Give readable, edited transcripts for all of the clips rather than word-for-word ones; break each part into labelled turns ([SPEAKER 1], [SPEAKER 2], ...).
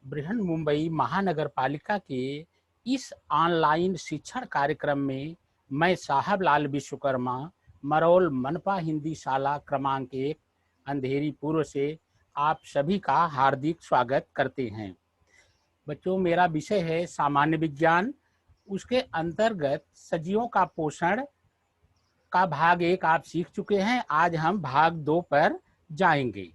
[SPEAKER 1] बृहन मुंबई महानगर पालिका के इस ऑनलाइन शिक्षण कार्यक्रम में मैं साहब लाल विश्वकर्मा मरोल मनपा हिंदी शाला क्रमांक 1 अंधेरी पूर्व से आप सभी का हार्दिक स्वागत करते हैं। बच्चों, मेरा विषय है सामान्य विज्ञान। उसके अंतर्गत सजीवों का पोषण का भाग 1 आप सीख चुके हैं। आज हम भाग 2 पर जाएंगे।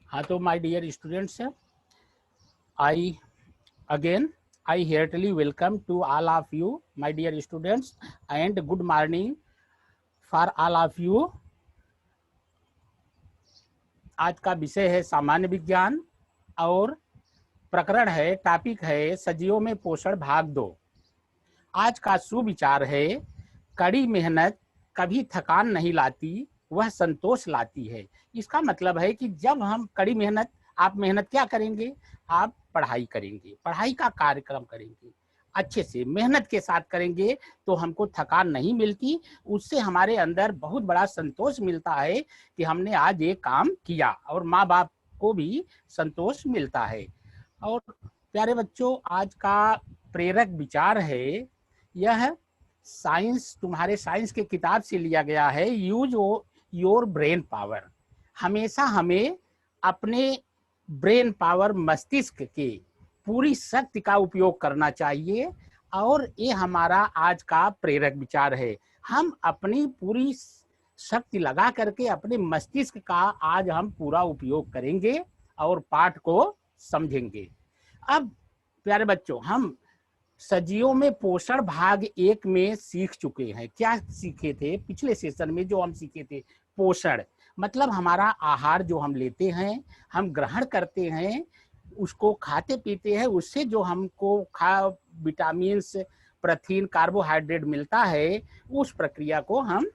[SPEAKER 1] हाँ, तो my dear students, I heartily welcome to all of you, my dear students, and good morning for all of you. आज का विषय है सामान्य विज्ञान और प्रकरण है, टॉपिक है सजीवों में पोषण भाग 2। आज का सुविचार है, कड़ी मेहनत कभी थकान नहीं लाती, वह संतोष लाती है। इसका मतलब है कि जब हम कड़ी मेहनत, आप मेहनत क्या करेंगे? आप पढ़ाई करेंगे, पढ़ाई का कार्यक्रम करेंगे, अच्छे से मेहनत के साथ करेंगे तो हमको थकान नहीं मिलती। उससे हमारे अंदर बहुत बड़ा संतोष मिलता है कि हमने आज एक काम किया, और माँ बाप को भी संतोष मिलता है। और प्यारे बच्चों, आज का प्रेरक विचार है, यह साइंस, तुम्हारे साइंस के किताब से लिया गया है। Use your brain power. हमेशा हमें अपने ब्रेन पावर, मस्तिष्क के पूरी शक्ति का उपयोग करना चाहिए। और ये हमारा आज का प्रेरक विचार है। हम अपनी पूरी शक्ति लगा करके अपने मस्तिष्क का आज हम पूरा उपयोग करेंगे और पाठ को समझेंगे। अब प्यारे बच्चों, हम सजीवों में पोषण भाग 1 में सीख चुके हैं। क्या सीखे थे पिछले सेशन में? जो हम सीखे थे पोषण मतलब हमारा आहार जो हम लेते हैं, हम ग्रहण करते हैं, उसको खाते पीते हैं, उससे जो हमको विटामिन, प्रोटीन, कार्बोहाइड्रेट मिलता है, उस प्रक्रिया को हम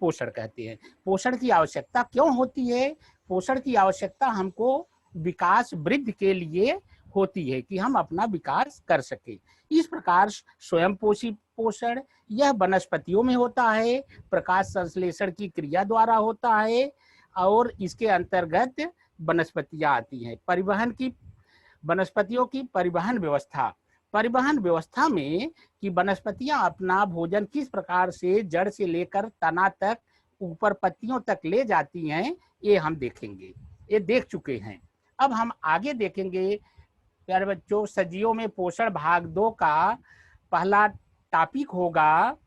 [SPEAKER 1] पोषण कहते हैं। पोषण की आवश्यकता क्यों होती है? पोषण की आवश्यकता हमको विकास वृद्धि के लिए होती है कि हम अपना विकास कर सके। इस प्रकार स्वयं पोषी पोषण यह वनस्पतियों में होता है, प्रकाश संश्लेषण की क्रिया द्वारा होता है, और इसके अंतर्गत वनस्पतियां आती हैं। परिवहन की, वनस्पतियों की परिवहन व्यवस्था में कि वनस्पतियां अपना भोजन किस प्रकार से जड़ से लेकर तना तक, ऊपर पत्तियों तक ले जाती हैं, ये हम देखेंगे, ये देख चुके हैं। अब हम आगे देखेंगे प्यारे बच्चों। सजीवों में पोषण भाग 2 का पहला टॉपिक होगा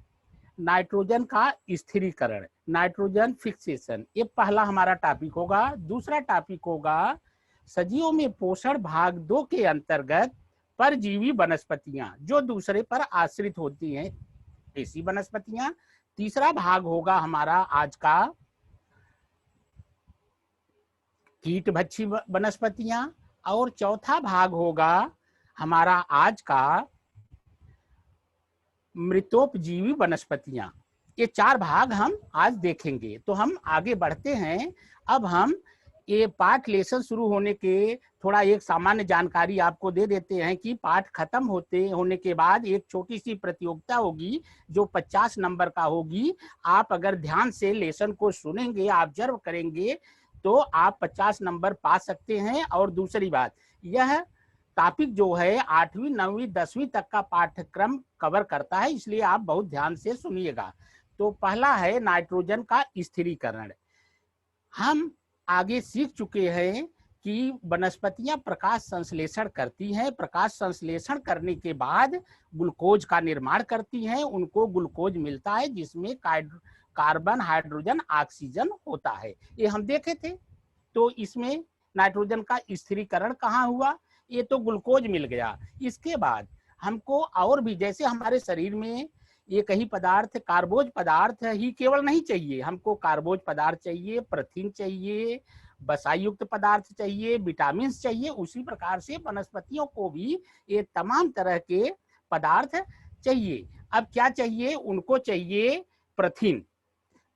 [SPEAKER 1] नाइट्रोजन का स्थिरीकरण, नाइट्रोजन फिक्सेशन। ये पहला हमारा टॉपिक होगा। दूसरा टॉपिक होगा सजीवों में पोषण भाग 2 के अंतर्गत परजीवी वनस्पतियां जो दूसरे पर आश्रित होती हैं, ऐसी वनस्पतियां। तीसरा भाग होगा हमारा आज का कीटभक्षी वनस्पतियां, और चौथा भाग होगा हमारा आज का मृतोपजीवी वनस्पतियां। ये 4 भाग हम आज देखेंगे। तो हम आगे बढ़ते हैं। अब हम ये पाठ लेसन शुरू होने के थोड़ा एक सामान्य जानकारी आपको दे देते हैं कि पाठ खत्म होने के बाद एक छोटी सी प्रतियोगिता होगी जो 50 नंबर का होगी। आप अगर ध्यान से लेसन को सुनेंगे, ऑब्जर्व करेंगे, तो आप 50 नंबर पा सकते हैं। और दूसरी बात, यह टॉपिक जो है 8वीं 9वीं 10वीं तक का पाठ्यक्रम कवर करता है, इसलिए आप बहुत ध्यान से सुनिएगा। तो पहला है नाइट्रोजन का स्थिरीकरण। हम आगे सीख चुके हैं कि वनस्पतियां प्रकाश संश्लेषण करती हैं। प्रकाश संश्लेषण करने के बाद ग्लूकोज का निर्माण करती हैं। उनको ग्लूकोज मिलता है जिसमें कार्बन, हाइड्रोजन, ऑक्सीजन होता है। ये हम देखे थे। तो इसमें नाइट्रोजन का स्थिरीकरण कहाँ हुआ? ये तो ग्लूकोज मिल गया। इसके बाद हमको और भी, जैसे हमारे शरीर में एक ही पदार्थ, कार्बोज पदार्थ ही केवल नहीं चाहिए, हमको कार्बोज पदार्थ चाहिए, प्रोटीन चाहिए, वसा युक्त पदार्थ चाहिए, विटामिन चाहिए, उसी प्रकार से वनस्पतियों को भी ये तमाम तरह के पदार्थ चाहिए। अब क्या चाहिए उनको? चाहिए प्रथिन।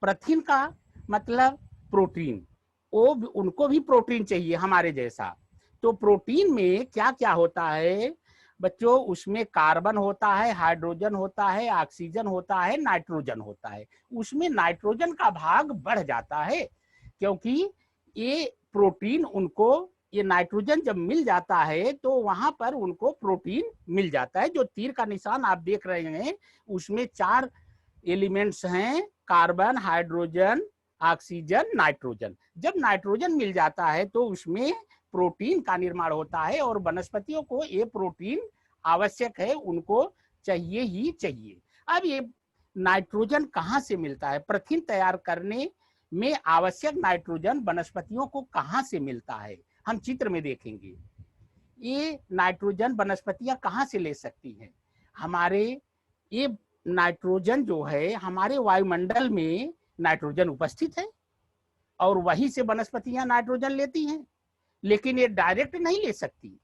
[SPEAKER 1] प्रथिन का मतलब प्रोटीन, वो उनको भी प्रोटीन चाहिए हमारे जैसा। तो प्रोटीन में क्या क्या होता है बच्चों? उसमें कार्बन होता है, हाइड्रोजन होता है, ऑक्सीजन होता है, नाइट्रोजन होता है। उसमें नाइट्रोजन का भाग बढ़ जाता है, क्योंकि ये प्रोटीन उनको, ये नाइट्रोजन जब मिल जाता है तो वहां पर उनको प्रोटीन मिल जाता है। जो तीर का निशान आप देख रहे हैं उसमें 4 एलिमेंट्स हैं, कार्बन, हाइड्रोजन, ऑक्सीजन, नाइट्रोजन। जब नाइट्रोजन मिल जाता है तो उसमें प्रोटीन का निर्माण होता है, और वनस्पतियों को ये प्रोटीन आवश्यक है, उनको चाहिए ही चाहिए। अब ये नाइट्रोजन कहाँ से मिलता है? प्रथिन तैयार करने में आवश्यक नाइट्रोजन वनस्पतियों को कहाँ से मिलता है, हम चित्र में देखेंगे। ये नाइट्रोजन वनस्पतियां कहाँ से ले सकती हैं? हमारे ये नाइट्रोजन जो है हमारे वायुमंडल में नाइट्रोजन उपस्थित है, और वहीं से वनस्पतियां नाइट्रोजन लेती हैं। लेकिन ये डायरेक्ट नहीं ले सकती।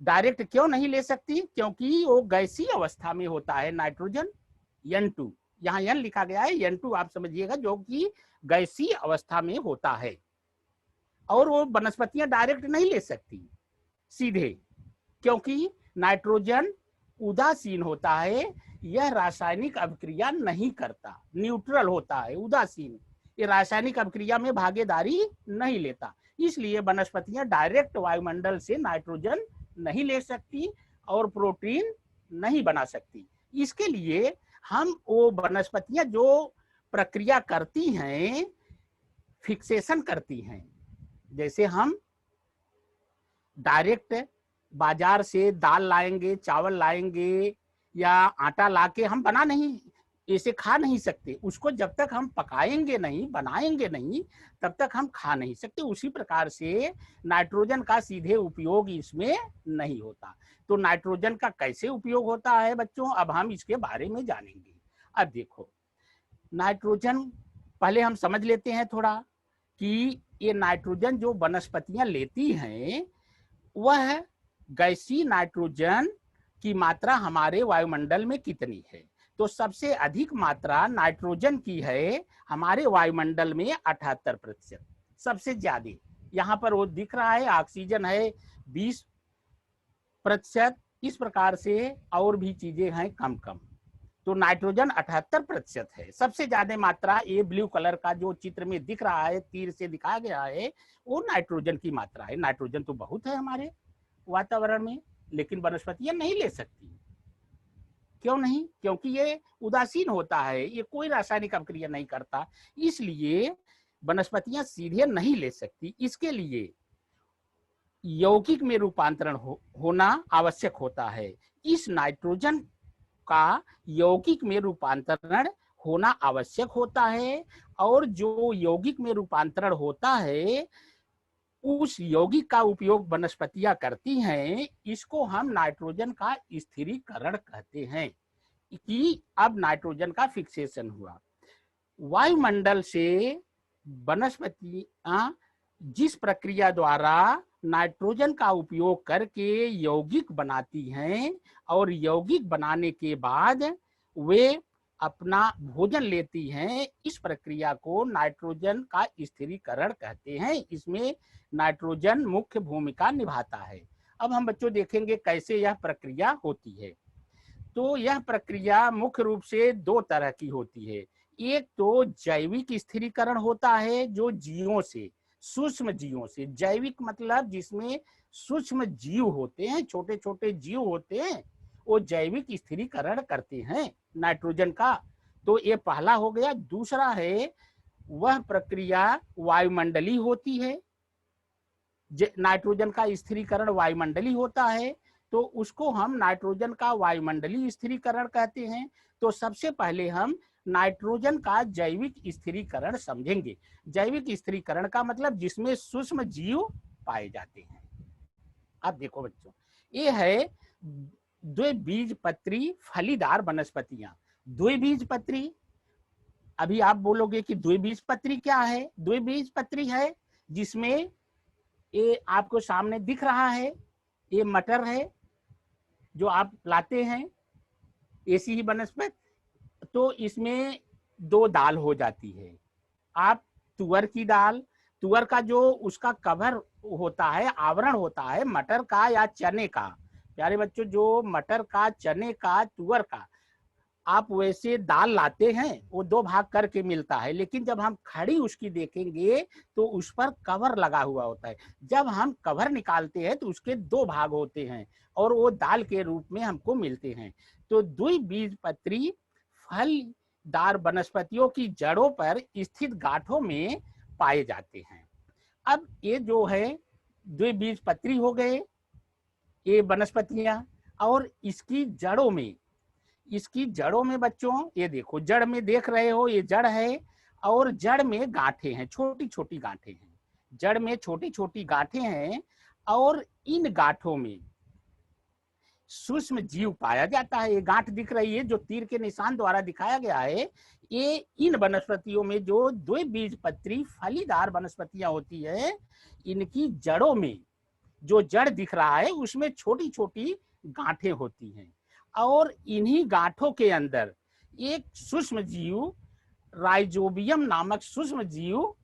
[SPEAKER 1] डायरेक्ट क्यों नहीं ले सकती? क्योंकि वो गैसीय अवस्था में होता है नाइट्रोजन, N2, यहाँ N लिखा गया है, N2 आप समझिएगा, जो कि गैसीय अवस्था में होता है, और वो वनस्पतियां डायरेक्ट नहीं ले सकती सीधे, क्योंकि नाइट्रोजन उदासीन होता है, यह रासायनिक अभिक्रिया नहीं करता, न्यूट्रल होता है, उदासीन, ये रासायनिक अभिक्रिया में भागीदारी नहीं लेता। इसलिए वनस्पतियां डायरेक्ट वायुमंडल से नाइट्रोजन नहीं ले सकती और प्रोटीन नहीं बना सकती। इसके लिए हम वो वनस्पतियां जो प्रक्रिया करती हैं, फिक्सेशन करती हैं, जैसे हम डायरेक्ट बाजार से दाल लाएंगे, चावल लाएंगे या आटा लाके हम बना नहीं, इसे खा नहीं सकते। उसको जब तक हम पकाएंगे नहीं, बनाएंगे नहीं, तब तक हम खा नहीं सकते। उसी प्रकार से नाइट्रोजन का सीधे उपयोग इसमें नहीं होता। तो नाइट्रोजन का कैसे उपयोग होता है बच्चों, अब हम इसके बारे में जानेंगे। अब देखो, नाइट्रोजन पहले हम समझ लेते हैं थोड़ा कि ये नाइट्रोजन जो वनस्पतियां लेती हैं, वह गैसीय नाइट्रोजन की मात्रा हमारे वायुमंडल में कितनी है? तो सबसे अधिक मात्रा नाइट्रोजन की है हमारे वायुमंडल में 78%, सबसे ज्यादा। यहाँ पर वो दिख रहा है, ऑक्सीजन है 20%, इस प्रकार से और भी चीजें हैं कम कम। तो नाइट्रोजन 78% है, सबसे ज्यादा मात्रा। ये ब्लू कलर का जो चित्र में दिख रहा है, तीर से दिखाया गया है, वो नाइट्रोजन की मात्रा है। नाइट्रोजन तो बहुत है हमारे वातावरण में, लेकिन वनस्पतियां नहीं ले सकती। क्यों नहीं? क्योंकि ये उदासीन होता है, ये कोई रासायनिक अभिक्रिया नहीं करता, इसलिए वनस्पतियां सीधे नहीं ले सकती। इसके लिए यौगिक में रूपांतरण होना आवश्यक होता है। इस नाइट्रोजन का यौगिक में रूपांतरण होना आवश्यक होता है, और जो यौगिक में रूपांतरण होता है उस यौगिक का उपयोग वनस्पतियां करती हैं। इसको हम नाइट्रोजन का स्थिरीकरण कहते हैं, कि अब नाइट्रोजन का फिक्सेशन हुआ। वायुमंडल से वनस्पतियां जिस प्रक्रिया द्वारा नाइट्रोजन का उपयोग करके यौगिक बनाती हैं, और यौगिक बनाने के बाद वे अपना भोजन लेती हैं, इस प्रक्रिया को नाइट्रोजन का स्थिरीकरण कहते हैं। इसमें नाइट्रोजन मुख्य भूमिका निभाता है। अब हम बच्चों देखेंगे कैसे यह प्रक्रिया होती है। तो यह प्रक्रिया मुख्य रूप से 2 तरह की होती है। एक तो जैविक स्थिरीकरण होता है, जो जीवों से, सूक्ष्म जीवों से, जैविक मतलब जिसमें सूक्ष्म जीव होते हैं, छोटे छोटे जीव होते हैं, वो जैविक स्थिरीकरण करते हैं नाइट्रोजन का। तो ये पहला हो गया। दूसरा है, वह प्रक्रिया वायुमंडलीय होती है, नाइट्रोजन का स्थिरीकरण वायुमंडलीय होता है, तो उसको हम नाइट्रोजन का वायुमंडलीय स्थिरीकरण कहते हैं। तो सबसे पहले हम नाइट्रोजन का जैविक स्थिरीकरण समझेंगे। जैविक स्थिरीकरण का मतलब जिसमें सूक्ष्म जीव पाए जाते हैं। अब देखो बच्चों, ये है द्विबीजपत्री फलीदार वनस्पतियां। द्विबीजपत्री, अभी आप बोलोगे कि द्विबीजपत्री क्या है? द्विबीजपत्री है जिसमें ये आपको सामने दिख रहा है, ये मटर है जो आप लाते हैं, ऐसी ही बनस्पति। तो इसमें 2 दाल हो जाती है। आप तुअर की दाल, तुअर का जो उसका कवर होता है, आवरण होता है मटर का या चने का, प्यारे बच्चों, जो मटर का, चने का, तुअर का आप वैसे दाल लाते हैं, वो 2 भाग करके मिलता है, लेकिन जब हम खड़ी उसकी देखेंगे तो उस पर कवर लगा हुआ होता है। जब हम कवर निकालते हैं तो उसके 2 भाग होते हैं और वो दाल के रूप में हमको मिलते हैं। तो द्विबीजपत्री फलदार वनस्पतियों की जड़ों पर स्थित गांठों में पाए जाते हैं। अब ये जो है द्विबीजपत्री हो गए ये वनस्पतियां, और इसकी जड़ों में बच्चों, ये देखो जड़ में देख रहे हो, ये जड़ है और जड़ में गांठें हैं, छोटी छोटी गांठें हैं, जड़ में छोटी छोटी गांठें हैं और इन गांठों में सूक्ष्म जीव पाया जाता है। ये गांठ दिख रही है जो तीर के निशान द्वारा दिखाया गया है, ये इन वनस्पतियों में जो द्विबीजपत्री फलीदार वनस्पतियां होती है, इनकी जड़ों में जो जड़ दिख रहा है उसमें छोटी छोटी गांठें होती हैं और इन्हीं गांठों के अंदर एक सूक्ष्म जीव राइजोबियम नामक सूक्ष्म जीव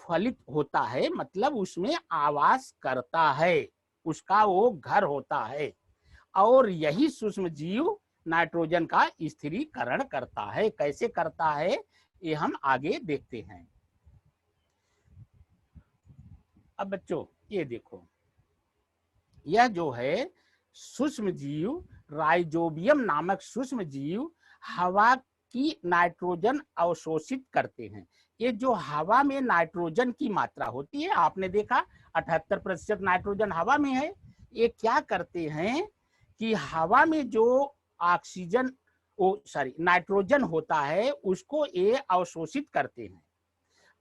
[SPEAKER 1] फलित होता है, मतलब उसमें आवास करता है, उसका वो घर होता है और यही सूक्ष्म जीव नाइट्रोजन का स्थिरीकरण करता है। कैसे करता है ये हम आगे देखते हैं। अब बच्चों ये देखो, यह जो है सूक्ष्म जीव राइजोबियम नामक सूक्ष्म जीव हवा की नाइट्रोजन अवशोषित करते हैं। ये जो हवा में नाइट्रोजन की मात्रा होती है, आपने देखा 78% नाइट्रोजन हवा में है। ये क्या करते हैं कि हवा में जो ऑक्सीजन नाइट्रोजन होता है उसको ये अवशोषित करते हैं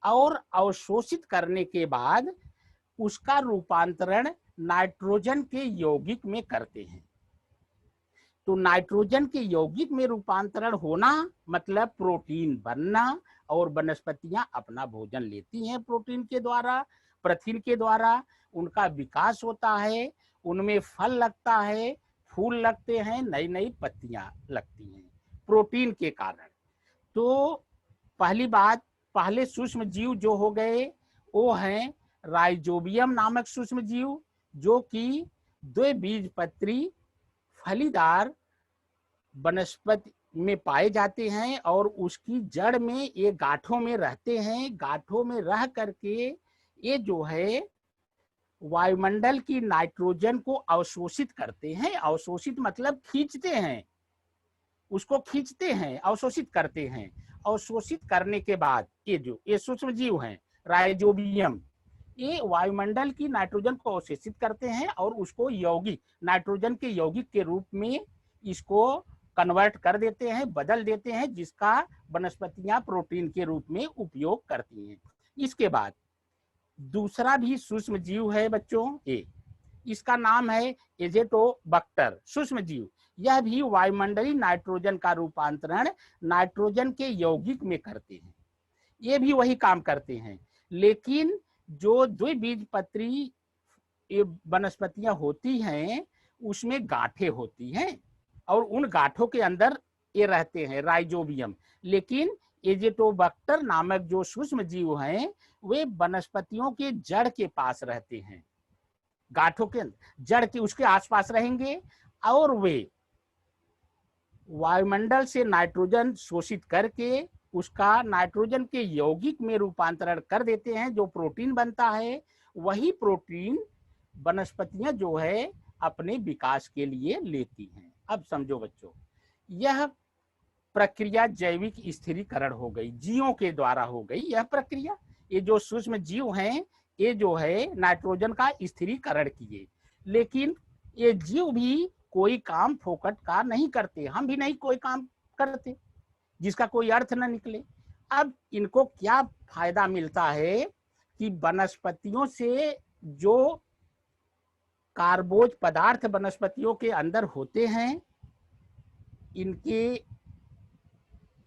[SPEAKER 1] और अवशोषित करने के बाद उसका रूपांतरण नाइट्रोजन के यौगिक में करते हैं। तो नाइट्रोजन के यौगिक में रूपांतरण होना मतलब प्रोटीन बनना, और वनस्पतियां अपना भोजन लेती हैं प्रोटीन के द्वारा, प्रथिन के द्वारा उनका विकास होता है, उनमें फल लगता है, फूल लगते हैं, नई नई पत्तियां लगती हैं प्रोटीन के कारण। तो पहली बात, पहले सूक्ष्म जीव जो हो गए वो हैं राइजोबियम नामक सूक्ष्म जीव, जो कि द्विबीजपत्री फलीदार वनस्पति में पाए जाते हैं और उसकी जड़ में ये गांठों में रहते हैं। गांठों में रह करके ये जो है वायुमंडल की नाइट्रोजन को अवशोषित करते हैं। अवशोषित मतलब खींचते हैं, उसको खींचते हैं, अवशोषित करते हैं। अवशोषित करने के बाद ये सूक्ष्म जीव हैं राइजोबियम, ये वायुमंडल की नाइट्रोजन को अवशोषित करते हैं और उसको यौगिक, नाइट्रोजन के यौगिक के रूप में इसको कन्वर्ट कर देते हैं, बदल देते हैं, जिसका वनस्पतियां प्रोटीन के रूप में उपयोग करती हैं। इसके बाद दूसरा भी सूक्ष्म जीव है बच्चों, इसका नाम है एजेटोबैक्टर सूक्ष्म जीव। यह भी वायुमंडलीय नाइट्रोजन का रूपांतरण नाइट्रोजन के यौगिक में करते हैं। ये भी वही काम करते हैं, लेकिन जो द्विबीजपत्री वनस्पतियां होती हैं उसमें गांठें होती हैं और उन गांठों के अंदर ये रहते हैं राइजोबियम। लेकिन एजेटोबैक्टर नामक जो सूक्ष्म जीव हैं वे वनस्पतियों के जड़ के पास रहते हैं, गांठों के जड़ के उसके आसपास रहेंगे और वे वायुमंडल से नाइट्रोजन शोषित करके उसका नाइट्रोजन के यौगिक में रूपांतरण कर देते हैं, जो प्रोटीन बनता है। वही प्रोटीन वनस्पतियां जो है अपने विकास के लिए लेती हैं। अब समझो बच्चों, यह प्रक्रिया जैविक स्थिरीकरण हो गई, जीवों के द्वारा हो गई यह प्रक्रिया। ये जो सूक्ष्म जीव हैं ये जो है नाइट्रोजन का स्थिरीकरण किए, लेकिन ये जीव भी कोई काम फोकट का नहीं करते, हम भी नहीं कोई काम करते जिसका कोई अर्थ न निकले। अब इनको क्या फायदा मिलता है कि वनस्पतियों से जो कार्बोज पदार्थ वनस्पतियों के अंदर होते हैं, इनके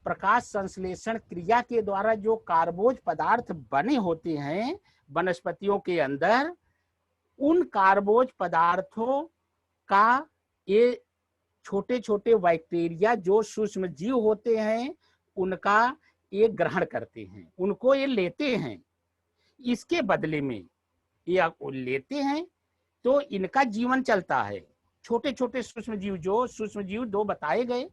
[SPEAKER 1] प्रकाश संश्लेषण क्रिया के द्वारा जो कार्बोज पदार्थ बने होते हैं वनस्पतियों के अंदर उन कार्बोज पदार्थों का ये छोटे छोटे बैक्टीरिया जो सूक्ष्म जीव होते हैं उनका ये ग्रहण करते हैं, उनको ये लेते हैं। इसके बदले में ये लेते हैं तो इनका जीवन चलता है। छोटे छोटे सूक्ष्म जीव, जो सूक्ष्म जीव दो बताए गए,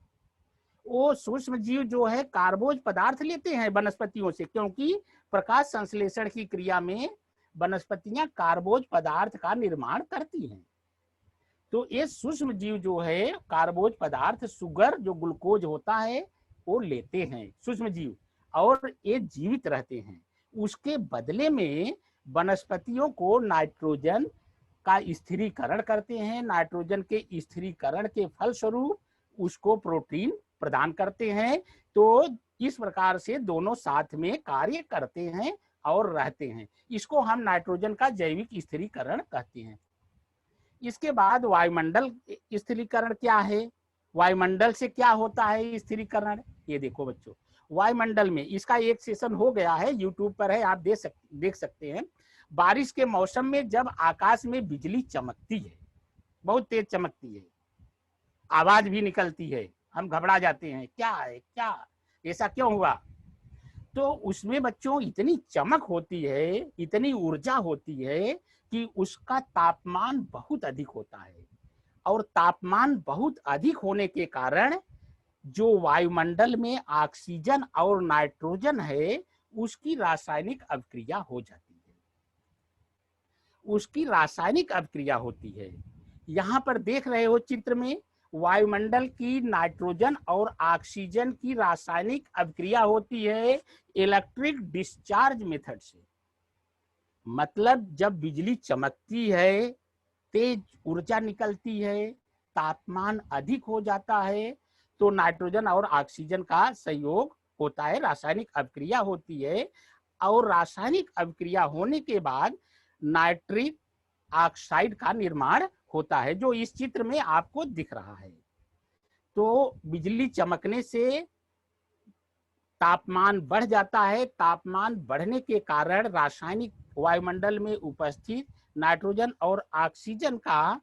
[SPEAKER 1] वो सूक्ष्म जीव जो है कार्बोज पदार्थ लेते हैं वनस्पतियों से, क्योंकि प्रकाश संश्लेषण की क्रिया में वनस्पतियां कार्बोज पदार्थ का निर्माण करती हैं। तो ये सूक्ष्म जीव जो है कार्बोज पदार्थ, शुगर जो ग्लूकोज होता है वो लेते हैं सूक्ष्म जीव, और ये जीवित रहते हैं। उसके बदले में वनस्पतियों को नाइट्रोजन का स्थिरीकरण करते हैं। नाइट्रोजन के स्थिरीकरण के फलस्वरूप उसको प्रोटीन प्रदान करते हैं। तो इस प्रकार से दोनों साथ में कार्य करते हैं और रहते हैं। इसको हम नाइट्रोजन का जैविक स्थिरीकरण कहते हैं। इसके बाद वायुमंडल स्थिरीकरण क्या है, वायुमंडल से क्या होता है स्थिरीकरण, ये देखो बच्चों। वायुमंडल में इसका एक सेशन हो गया है, यूट्यूब पर है, आप देख सकते हैं। बारिश के मौसम में जब आकाश में बिजली चमकती है, बहुत तेज चमकती है, आवाज भी निकलती है, हम घबरा जाते हैं, क्या है, क्या ऐसा क्यों हुआ? तो उसमें बच्चों इतनी चमक होती है, इतनी ऊर्जा होती है कि उसका तापमान बहुत अधिक होता है, और तापमान बहुत अधिक होने के कारण जो वायुमंडल में ऑक्सीजन और नाइट्रोजन है उसकी रासायनिक अभिक्रिया हो जाती है, उसकी रासायनिक अभिक्रिया होती है। यहाँ पर देख रहे हो चित्र में, वायुमंडल की नाइट्रोजन और ऑक्सीजन की रासायनिक अभिक्रिया होती है इलेक्ट्रिक डिस्चार्ज मेथड से। मतलब जब बिजली चमकती है, तेज ऊर्जा निकलती है, तापमान अधिक हो जाता है, तो नाइट्रोजन और ऑक्सीजन का संयोग होता है, रासायनिक अभिक्रिया होती है, और रासायनिक अभिक्रिया होने के बाद नाइट्रिक ऑक्साइड का निर्माण होता है, जो इस चित्र में आपको दिख रहा है। तो बिजली चमकने से तापमान बढ़ जाता है। तापमान बढ़ने के कारण रासायनिक वायुमंडल में उपस्थित नाइट्रोजन और ऑक्सीजन का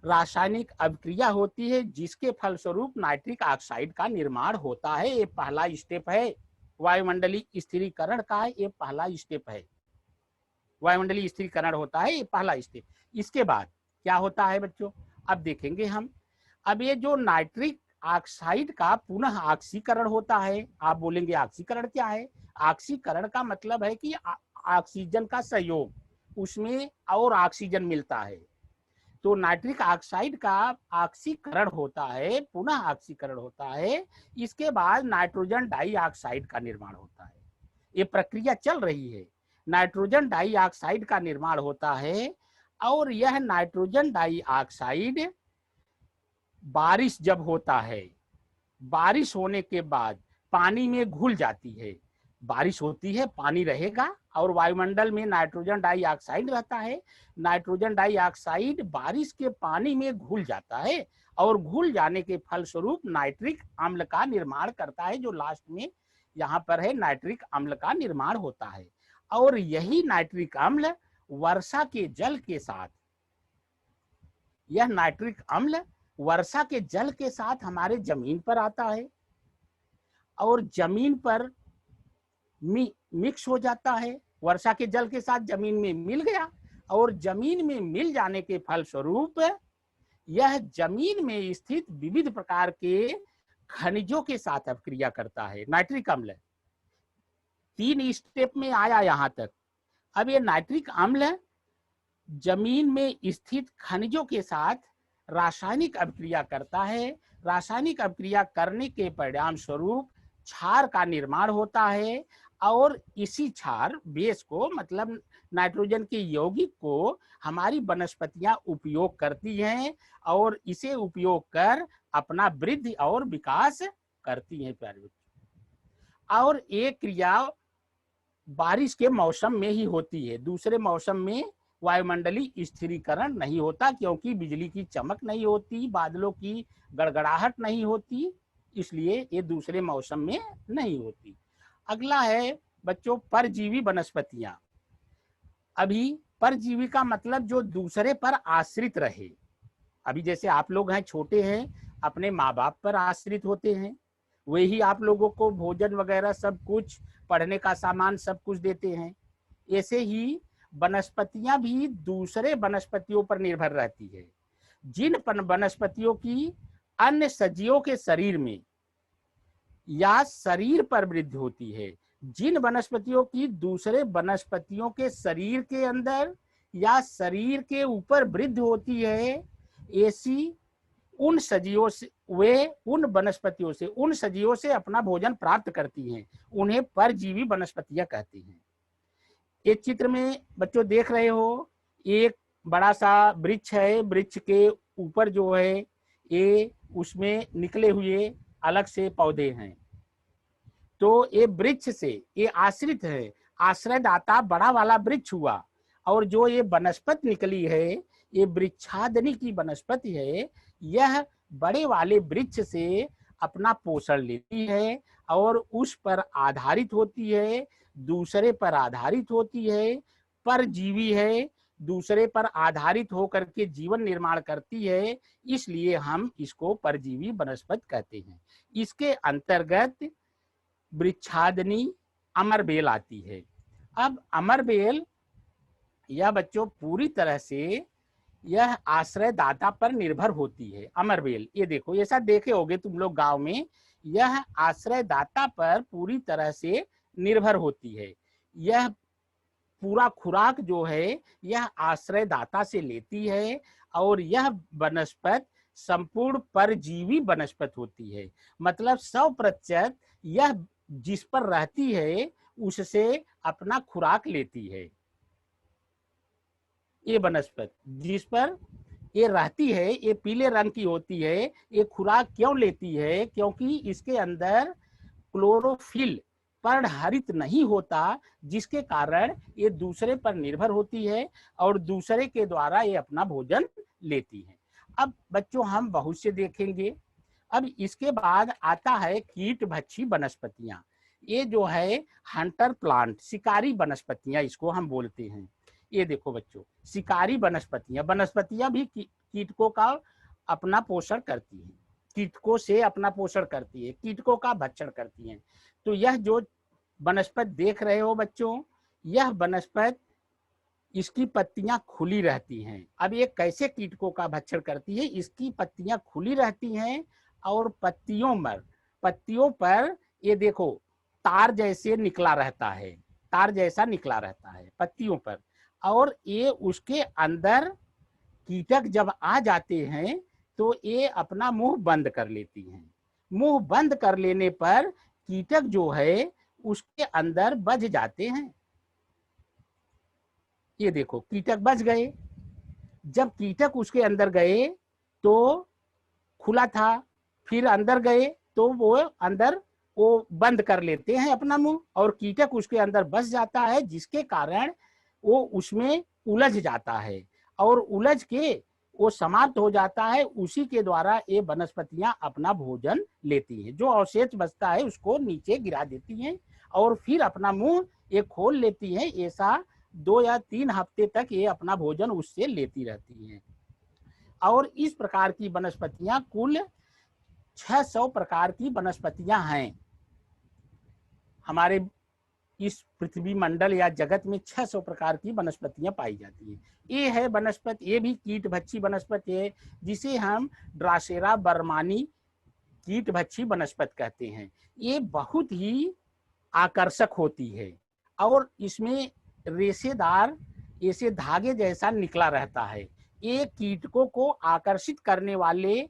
[SPEAKER 1] रासायनिक अभिक्रिया होती है, जिसके फलस्वरूप नाइट्रिक ऑक्साइड का निर्माण होता है। ये पहला स्टेप है वायुमंडलीय स्थिरीकरण का, ये पहला स्टेप है, वायुमंडलीय स्थिरीकरण होता है, ये पहला स्टेप। इसके बाद क्या होता है बच्चों, अब देखेंगे हम। अब ये जो नाइट्रिक ऑक्साइड का पुनः ऑक्सीकरण होता है। आप बोलेंगे ऑक्सीकरण क्या है? ऑक्सीकरण का मतलब है कि ऑक्सीजन का सहयोग, उसमें और ऑक्सीजन मिलता है, तो नाइट्रिक ऑक्साइड का ऑक्सीकरण होता है, पुनः ऑक्सीकरण होता है। इसके बाद नाइट्रोजन डाइऑक्साइड का निर्माण होता है। ये प्रक्रिया चल रही है, नाइट्रोजन डाइऑक्साइड का निर्माण होता है, और यह नाइट्रोजन डाइऑक्साइड बारिश जब होता है, बारिश होने के बाद पानी में घुल जाती है। बारिश होती है, पानी रहेगा और वायुमंडल में नाइट्रोजन डाइऑक्साइड रहता है। नाइट्रोजन डाइऑक्साइड बारिश के पानी में घुल जाता है, और घुल जाने के फलस्वरूप नाइट्रिक अम्ल का निर्माण करता है, जो लास्ट में यहाँ पर है, नाइट्रिक अम्ल का निर्माण होता है। और यही नाइट्रिक अम्ल वर्षा के जल के साथ, यह नाइट्रिक अम्ल वर्षा के जल के साथ हमारे जमीन पर आता है, और जमीन पर मिक्स हो जाता है। वर्षा के जल के साथ जमीन में मिल गया, और जमीन में मिल जाने के फलस्वरूप यह जमीन में स्थित विविध प्रकार के खनिजों के साथ अभिक्रिया करता है। नाइट्रिक अम्ल 3 स्टेप में आया यहाँ तक। अब ये नाइट्रिक अम्ल जमीन में स्थित खनिजों के साथ रासायनिक अभिक्रिया करता है। रासायनिक अभिक्रिया करने के परिणाम स्वरूप क्षार का निर्माण होता है, और इसी क्षार बेस को, मतलब नाइट्रोजन के यौगिक को, हमारी वनस्पतियां उपयोग करती हैं, और इसे उपयोग कर अपना वृद्धि और विकास करती हैं प्यारे बच्चों। और ये क्रिया बारिश के मौसम में ही होती है, दूसरे मौसम में वायुमंडलीय स्थिरीकरण नहीं होता, क्योंकि बिजली की चमक नहीं होती, बादलों की गड़गड़ाहट नहीं होती, इसलिए ये दूसरे मौसम में नहीं होती। अगला है बच्चों परजीवी वनस्पतियां। अभी परजीवी का मतलब जो दूसरे पर आश्रित रहे। अभी जैसे आप लोग हैं, छोटे हैं, अपने माँ बाप पर आश्रित होते हैं, वही आप लोगों को भोजन वगैरह सब कुछ, पढ़ने का सामान सब कुछ देते हैं। ऐसे ही वनस्पतियां भी दूसरे वनस्पतियों पर निर्भर रहती है। जिन वनस्पतियों की अन्य सजीवों के शरीर में या शरीर पर वृद्धि होती है, जिन वनस्पतियों की दूसरे वनस्पतियों के शरीर के अंदर या शरीर के ऊपर वृद्धि होती है, ऐसी उन सजीवों से, वे उन वनस्पतियों से, उन सजीवों से अपना भोजन प्राप्त करती हैं। उन्हें परजीवी वनस्पतियां कहते हैं। एक चित्र में बच्चों देख रहे हो, एक बड़ा सा वृक्ष है, वृक्ष के ऊपर जो है ये उसमें निकले हुए अलग से पौधे हैं। तो ये वृक्ष से ये आश्रित है, आश्रयदाता बड़ा वाला वृक्ष हुआ। और जो ये वनस्पति निकली है, ये वृक्षादनी की वनस्पति है। यह बड़े वाले वृक्ष से अपना पोषण लेती है और उस पर आधारित होती है, दूसरे पर आधारित होती है, परजीवी है, दूसरे पर आधारित होकर के जीवन निर्माण करती है। इसलिए हम इसको परजीवी वनस्पति कहते हैं। इसके अंतर्गत वृक्षादनी अमरबेल आती है। अब अमरबेल यह बच्चों पूरी तरह से यह आश्रयदाता पर निर्भर होती है। अमरबेल ये देखो, ऐसा देखे होगे तुम लोग गांव में, यह आश्रयदाता पर पूरी तरह से निर्भर होती है। यह पूरा खुराक जो है यह आश्रयदाता से लेती है और यह वनस्पति संपूर्ण परजीवी वनस्पति होती है। मतलब 100% यह जिस पर रहती है उससे अपना खुराक लेती है। ये वनस्पति जिस पर ये रहती है, ये पीले रंग की होती है। ये खुराक क्यों लेती है? क्योंकि इसके अंदर क्लोरोफिल पर्णहरित नहीं होता, जिसके कारण ये दूसरे पर निर्भर होती है और दूसरे के द्वारा ये अपना भोजन लेती है। अब बच्चों हम बहुत से देखेंगे। अब इसके बाद आता है कीट भक्षी वनस्पतियां। ये जो है हंटर प्लांट, शिकारी वनस्पतियां इसको हम बोलते हैं। ये देखो बच्चों, शिकारी वनस्पतियां भी कीटकों का अपना पोषण करती हैं, कीटकों से अपना पोषण करती है, कीटकों का भक्षण करती हैं। तो यह जो वनस्पति देख रहे हो बच्चों, यह वनस्पति इसकी पत्तियां खुली रहती हैं। अब ये कैसे कीटकों का भक्षण करती है? इसकी पत्तियां खुली रहती हैं और पत्तियों पर ये देखो तार जैसे निकला रहता है, तार जैसा निकला रहता है पत्तियों पर। और ये उसके अंदर कीटक जब आ जाते हैं तो ये अपना मुंह बंद कर लेती हैं। मुंह बंद कर लेने पर कीटक जो है उसके अंदर बच जाते हैं। ये देखो कीटक बच गए। जब कीटक उसके अंदर गए तो खुला था, फिर अंदर गए तो वो अंदर वो बंद कर लेते हैं अपना मुंह और कीटक उसके अंदर बस जाता है, जिसके कारण वो उसमें उलझ जाता है और उलझ के वो समाप्त हो जाता है। उसी के द्वारा ये वनस्पतियां अपना भोजन लेती हैं। जो अवशेष बचता है उसको नीचे गिरा देती हैं और फिर अपना मुंह ये खोल लेती हैं। ऐसा 2 या 3 हफ्ते तक ये अपना भोजन उससे लेती रहती हैं। और इस प्रकार की वनस्पतियां कुल 600 प्रकार की वनस्पतियां हैं। हमारे इस पृथ्वी मंडल या जगत में 600 प्रकार की वनस्पतियां पाई जाती हैं। ये है वनस्पति, ये भी कीट भक्षी वनस्पति है, जिसे हम ड्रासेरा बर्मानी कीट भक्षी वनस्पति कहते हैं। ये बहुत ही आकर्षक होती है और इसमें रेशेदार ऐसे धागे जैसा निकला रहता है। ये कीटकों को आकर्षित करने वाले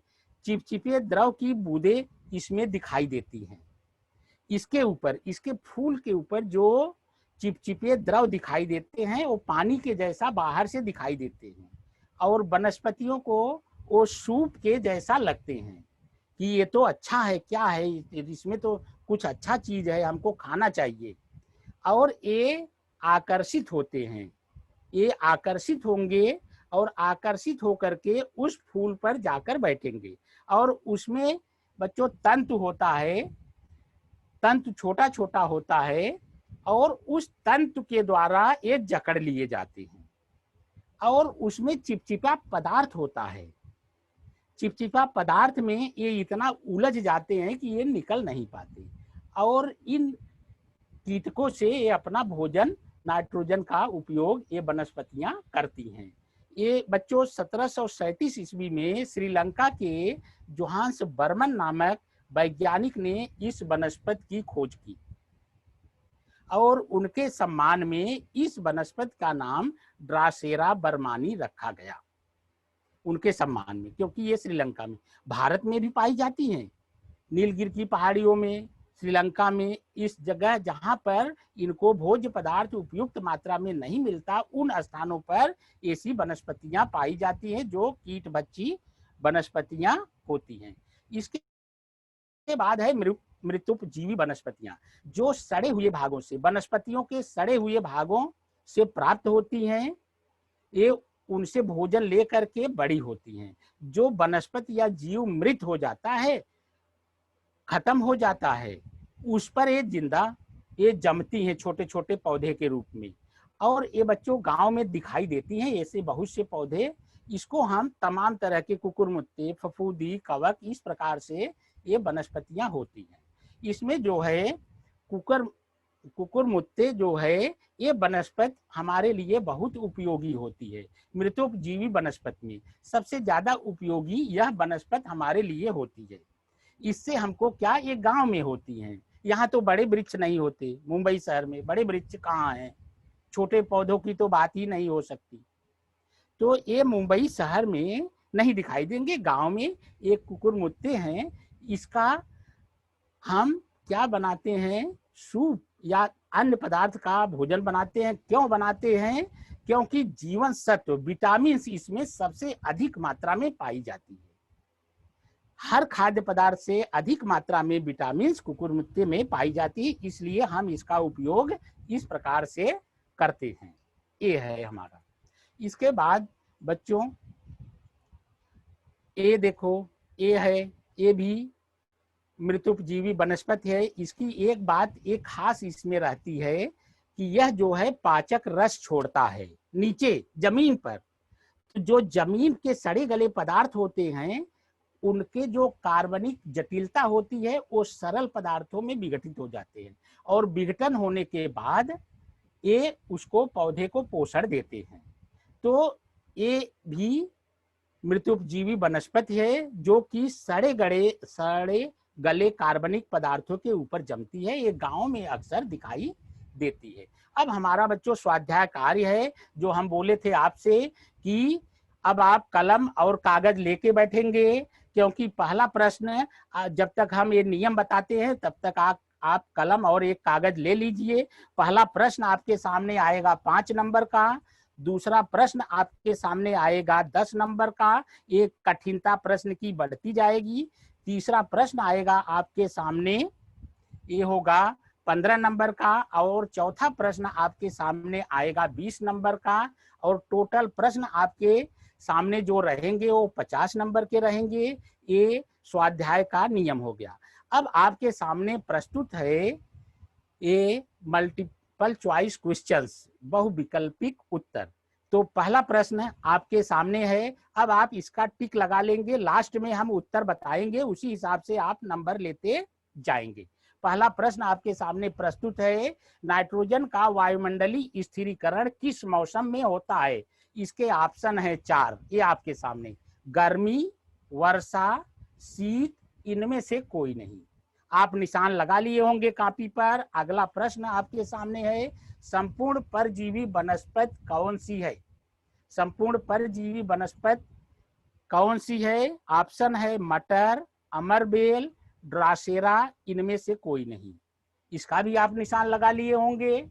[SPEAKER 1] चिपचिपे द्रव की बूंदें इसमें दिखाई देती हैं। इसके ऊपर, इसके फूल के ऊपर जो चिपचिपे द्रव दिखाई देते हैं वो पानी के जैसा बाहर से दिखाई देते हैं और वनस्पतियों को वो सूप के जैसा लगते हैं कि ये तो अच्छा है, क्या है इसमें, तो कुछ अच्छा चीज है, हमको खाना चाहिए। और ये आकर्षित होते हैं, ये आकर्षित होंगे और आकर्षित होकर के उस फूल पर जाकर बैठेंगे। और उसमें बच्चों तंतु होता है, तंतु छोटा छोटा होता है, और उस तंतु के द्वारा ये जकड़ लिए जाते हैं और उसमें चिपचिपा पदार्थ होता है। चिपचिपा पदार्थ में ये इतना उलझ जाते हैं कि ये निकल नहीं पाते और इन कीटकों से ये अपना भोजन नाइट्रोजन का उपयोग ये वनस्पतियां करती हैं। ये बच्चों 1737 ईस्वी में श्रीलंका के जोहान्स बर्मन नामक वैज्ञानिक ने इस वनस्पति की खोज की और उनके सम्मान में इस वनस्पति का नाम ड्रासेरा बर्मानी रखा गया, उनके सम्मान में, क्योंकि ये श्रीलंका में, भारत में भी पाई जाती हैं, नीलगिरी की पहाड़ियों में, श्रीलंका में, इस जगह जहां पर इनको भोज्य पदार्थ उपयुक्त मात्रा में नहीं मिलता उन स्थानों पर ऐसी वनस्पतियां पाई जाती हैं जो कीट भक्षी वनस्पतियां होती हैं। इसके बाद है मृतोपजीवी वनस्पतियां, जो सड़े हुए भागों से, वनस्पतियों के सड़े हुए भागों से प्राप्त होती हैं। ये उनसे भोजन लेकर के बड़ी होती हैं। जो वनस्पति या जीव मृत हो जाता है, खत्म हो जाता है, उस पर ये जमती हैं छोटे छोटे पौधे के रूप में और ये बच्चों गांव में दिखाई देती हैं ऐसे बहुत से पौधे। इसको हम तमाम तरह के कुकुरमुत्ते, फफूंदी, कवक, इस प्रकार से ये वनस्पतियां होती हैं। इसमें जो है कुकुरमुत्ते जो है ये वनस्पति हमारे लिए बहुत उपयोगी होती है। मृतोपजीवी वनस्पति में सबसे ज्यादा उपयोगी यह वनस्पति हमारे लिए होती है। इससे हमको क्या, ये गांव में होती हैं, यहाँ तो बड़े वृक्ष नहीं होते, मुंबई शहर में बड़े वृक्ष कहाँ हैं, छोटे पौधों की तो बात ही नहीं हो सकती। तो ये मुंबई शहर में नहीं दिखाई देंगे, गांव में एक कुकुरमुत्ते हैं। इसका हम क्या बनाते हैं, सूप या अन्य पदार्थ का भोजन बनाते हैं। क्यों बनाते हैं? क्योंकि जीवन सत्व, विटामिन इसमें सबसे अधिक मात्रा में पाई जाती है। हर खाद्य पदार्थ से अधिक मात्रा में विटामिन कुकुरमुत्ते में पाई जाती है, इसलिए हम इसका उपयोग इस प्रकार से करते हैं। ये है हमारा। इसके बाद बच्चों ये देखो, ये है, ये भी मृतोपजीवी वनस्पति है। इसकी एक बात एक खास इसमें रहती है कि यह जो है पाचक रस छोड़ता है नीचे जमीन पर। तो जो जमीन के सड़े गले पदार्थ होते हैं उनके जो कार्बनिक जटिलता होती है वो सरल पदार्थों में विघटित हो जाते हैं और विघटन होने के बाद ये उसको पौधे को पोषण देते हैं। तो ये भी मृतोपजीवी वनस्पति है जो कि सड़े गले कार्बनिक पदार्थों के ऊपर जमती है। ये गांव में अक्सर दिखाई देती है। अब हमारा बच्चों स्वाध्याय कार्य है, जो हम बोले थे आपसे कि अब आप कलम और कागज लेके बैठेंगे, क्योंकि पहला प्रश्न, जब तक हम ये नियम बताते हैं तब तक आप कलम और एक कागज ले लीजिए। पहला प्रश्न आपके सामने आएगा 5 नंबर का, दूसरा प्रश्न आपके सामने आएगा 10 नंबर का, एक कठिनता प्रश्न की बढ़ती जाएगी। तीसरा प्रश्न आएगा आपके सामने, ये होगा 15 नंबर का, और चौथा प्रश्न आपके सामने आएगा 20 नंबर का, और टोटल प्रश्न आपके सामने जो रहेंगे वो 50 नंबर के रहेंगे। ये स्वाध्याय का नियम हो गया। अब आपके सामने प्रस्तुत है ये मल्टीपल चॉइस क्वेश्चंस, बहुविकल्पिक उत्तर। तो पहला प्रश्न आपके सामने है, अब आप इसका टिक लगा लेंगे, लास्ट में हम उत्तर बताएंगे, उसी हिसाब से आप नंबर लेते जाएंगे। पहला प्रश्न आपके सामने प्रस्तुत है, नाइट्रोजन का वायुमंडलीय स्थिरीकरण किस मौसम में होता है? इसके ऑप्शन है 4, ये आपके सामने, गर्मी, वर्षा, शीत, इनमें से कोई नहीं। आप निशान लगा लिए होंगे कॉपी पर। अगला प्रश्न आपके सामने है, संपूर्ण परजीवी वनस्पति कौन सी है? संपूर्ण परजीवी वनस्पति कौन सी है? ऑप्शन है मटर, अमरबेल, ड्रासेरा, इनमें से कोई नहीं। इसका भी आप निशान लगा लिए होंगे।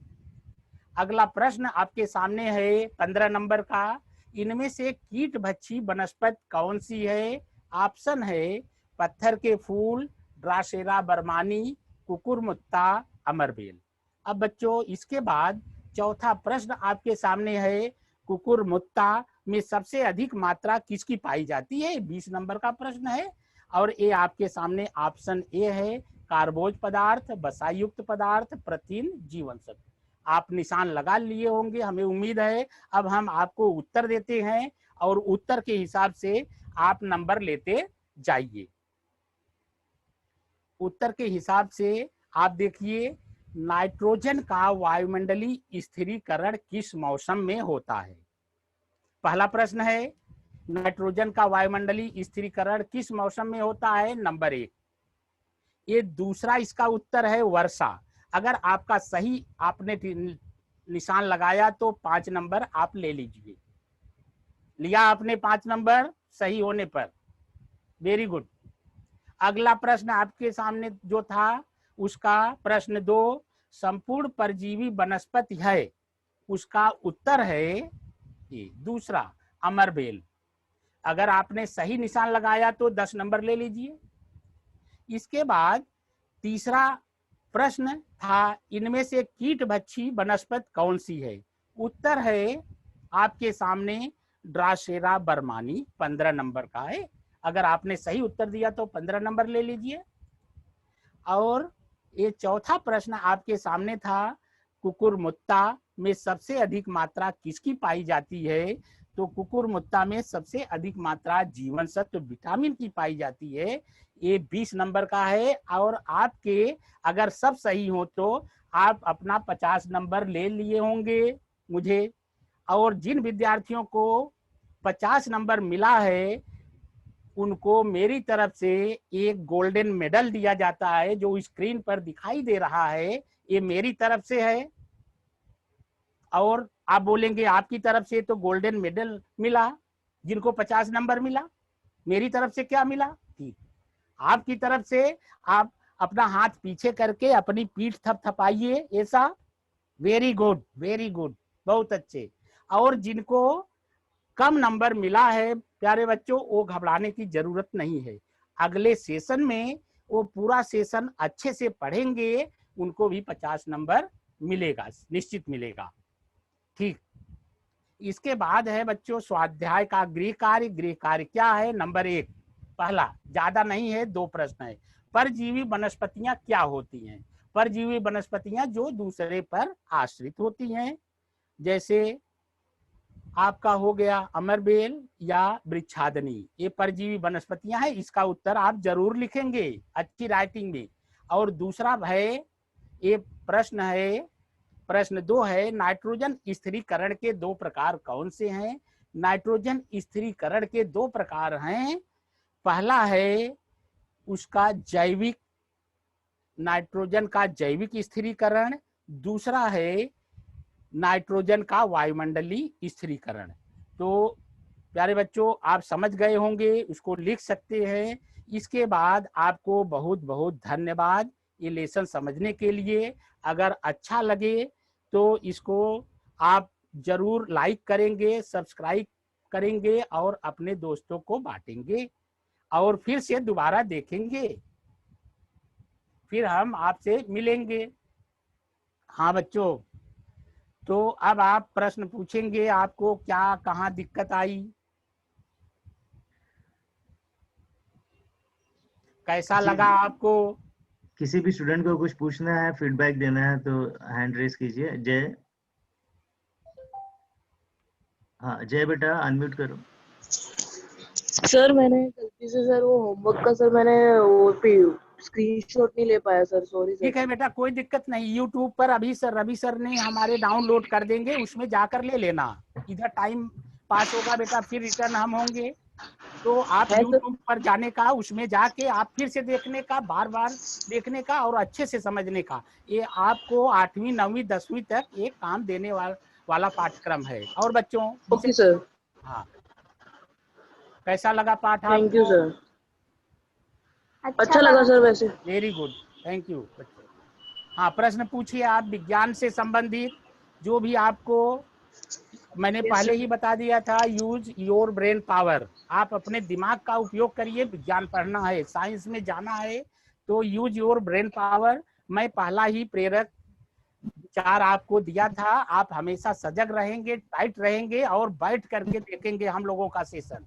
[SPEAKER 1] अगला प्रश्न आपके सामने है 15 नंबर का, इनमें से कीट भक्षी वनस्पति कौन सी है? ऑप्शन है पत्थर के फूल, ड्रासेरा बर्मानी, कुकुरमुत्ता, अमरबेल। अब बच्चों इसके बाद चौथा प्रश्न आपके सामने है, कुकुरमुत्ता में सबसे अधिक मात्रा किसकी पाई जाती है? 20 नंबर का प्रश्न है, और ये आपके सामने ऑप्शन ए है, कार्बोज पदार्थ, वसायुक्त पदार्थ, प्रोटीन, जीवन सत्व। आप निशान लगा लिए होंगे, हमें उम्मीद है। अब हम आपको उत्तर देते हैं और उत्तर के हिसाब से आप नंबर लेते जाइए। उत्तर के हिसाब से आप देखिए, नाइट्रोजन का वायुमंडलीय स्थिरीकरण किस मौसम में होता है? पहला प्रश्न है, नाइट्रोजन का वायुमंडलीय स्थिरीकरण किस मौसम में होता है? नंबर 1। ये दूसरा इसका उत्तर है वर्षा। अगर आपका सही आपने निशान लगाया तो 5 नंबर आप ले लीजिए। लिया आपने 5 नंबर सही होने पर, वेरी गुड। अगला प्रश्न आपके सामने जो था उसका प्रश्न 2, संपूर्ण परजीवी वनस्पति है, उसका उत्तर है ये दूसरा, अमरबेल। अगर आपने सही निशान लगाया तो 10 नंबर ले लीजिए। इसके बाद तीसरा प्रश्न था, इनमें से कीटभक्षी वनस्पति कौन सी है? उत्तर है आपके सामने ड्रासेरा बर्मानी, 15 नंबर का है। अगर आपने सही उत्तर दिया तो 15 नंबर ले लीजिए। और ये चौथा प्रश्न आपके सामने था, कुकुरमुत्ता में सबसे अधिक मात्रा किसकी पाई जाती है? तो कुकुरमुत्ता में सबसे अधिक मात्रा जीवन सत्व विटामिन की पाई जाती है। ये 20 नंबर का है। और आपके अगर सब सही हो तो आप अपना 50 नंबर ले लिए होंगे मुझे। और जिन विद्यार्थियों को 50 नंबर मिला है उनको मेरी तरफ से एक गोल्डन मेडल दिया जाता है, जो स्क्रीन पर दिखाई दे रहा है, ये मेरी तरफ से है। और आप बोलेंगे आपकी तरफ से तो गोल्डन मेडल मिला, जिनको 50 नंबर मिला, मेरी तरफ से क्या मिला? ठीक, आपकी तरफ से आप अपना हाथ पीछे करके अपनी पीठ थपथपाइए, ऐसा। वेरी गुड, वेरी गुड, बहुत अच्छे। और जिनको कम नंबर मिला है प्यारे बच्चों, वो घबराने की जरूरत नहीं है। अगले सेशन में वो पूरा सेशन अच्छे से पढ़ेंगे, उनको भी 50 नंबर मिलेगा, निश्चित मिलेगा। ठीक, इसके बाद है बच्चों स्वाध्याय का गृह कार्य। गृह कार्य क्या है? नंबर 1, पहला, ज्यादा नहीं है, 2 प्रश्न है। परजीवी वनस्पतियां क्या होती हैं? परजीवी वनस्पतियां जो दूसरे पर आश्रित होती हैं, जैसे आपका हो गया अमरबेल या वृक्षादनी, ये परजीवी वनस्पतियां हैं। इसका उत्तर आप जरूर लिखेंगे अच्छी राइटिंग में। और दूसरा है, ये प्रश्न है, प्रश्न 2 है, नाइट्रोजन स्थिरीकरण के 2 प्रकार कौन से हैं? नाइट्रोजन स्थिरीकरण के 2 प्रकार हैं। पहला है उसका जैविक, नाइट्रोजन का जैविक स्थिरीकरण। दूसरा है नाइट्रोजन का वायुमंडलीय स्थिरीकरण। तो प्यारे बच्चों आप समझ गए होंगे, उसको लिख सकते हैं। इसके बाद आपको बहुत बहुत धन्यवाद ये लेसन समझने के लिए। अगर अच्छा लगे तो इसको आप जरूर लाइक करेंगे, सब्सक्राइब करेंगे और अपने दोस्तों को बांटेंगे और फिर से दोबारा देखेंगे, फिर हम आपसे मिलेंगे। हाँ बच्चों, तो अब आप प्रश्न पूछेंगे, आपको क्या कहाँ दिक्कत आई, कैसा लगा आपको?
[SPEAKER 2] किसी भी स्टूडेंट को कुछ पूछना है, फीडबैक देना है तो हैंड रेस कीजिए। जय, हाँ जय बेटा अनम्यूट करो।
[SPEAKER 3] सर मैंने गलती से सर वो होमवर्क का सर मैंने वो स्क्रीनशॉट नहीं ले पाया सर, सॉरी सर।
[SPEAKER 1] ठीक है बेटा, कोई दिक्कत नहीं। यूट्यूब पर अभी सर रवि सर ने हमारे डाउनलोड कर देंगे, उसमें जाकर ले लेना। इधर टाइम पास होगा बेटा, फिर रिटर्न हम होंगे। तो आप यूट्यूब पर जाने का, उसमें जाके आप फिर से देखने का, बार बार देखने का और अच्छे से समझने का। ये आपको 8वीं 9वीं 10वीं तक एक काम देने वाला पाठ्यक्रम है। और बच्चों
[SPEAKER 3] ओके सर,
[SPEAKER 1] हाँ, कैसा लगा पाठ आपको?
[SPEAKER 3] Thank you sir. अच्छा लगा सर वैसे।
[SPEAKER 1] वेरी गुड, थैंक यू बच्चों। हाँ, प्रश्न पूछिए आप विज्ञान से संबंधित, जो भी आपको मैंने पहले ही बता दिया था। यूज योर ब्रेन पावर, आप अपने दिमाग का उपयोग करिए। विज्ञान पढ़ना है, साइंस में जाना है तो यूज योर ब्रेन पावर। मैं पहला ही प्रेरक विचार आपको दिया था। आप हमेशा सजग रहेंगे, टाइट रहेंगे और बैठ करके देखेंगे हम लोगों का सेशन।